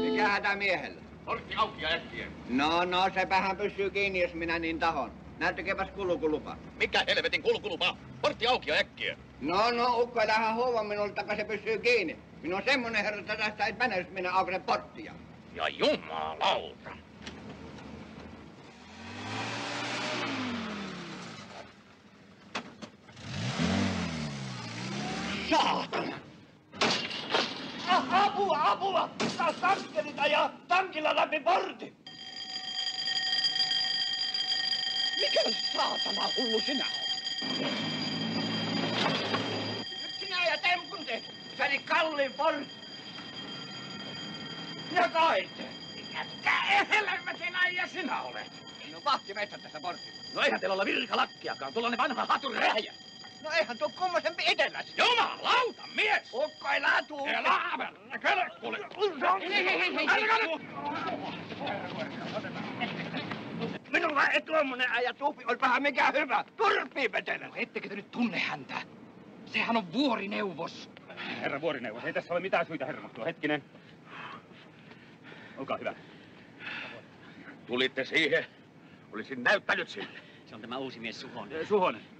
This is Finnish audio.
Mikä hätä miehellä? Portti auki ja äkkiä. No, sepähän pysyy kiinni, jos minä niin tahon. Näyttäkääpäs kulkulupa. Mikä helvetin kulkulupa? Portti auki ja äkkiä. No, ukko, älähän huomaa minulta, että se pysyy kiinni. Minun on semmonen herra, että tästä ei mene, jos minä aukenen porttia. Ja jumalauta. Saatana! Apua! Taas tankkelit ajaa tankilla läpi portin! Mikä saatana hullu sinä olet? Nyt sinä ja tempun teet. Se oli kalliin portti. Ja kaite. Mikä helvetin äijä sinä olet? No vahtimetsä tässä portilla. No eihän teillä olla virkalakkiakaan, tuollainen vanha hatun räjä. No eihän tuo kummosempi eteläsi. Jumalauta, mies! Ukko ei latuu. Elä, kuule! Minulla ei tuommoinen äijä tuupi, olipahan mikä hyvä. Turpii vetelä. Ettekö te nyt tunne häntä? Sehän on vuorineuvos. Herra vuorineuvos, ei tässä ole mitään syytä hermostua. Hetkinen. Olkaa hyvä. Tulitte siihen. Olisin näyttänyt sille. Se on tämä uusi mies Suhonen. Suhonen.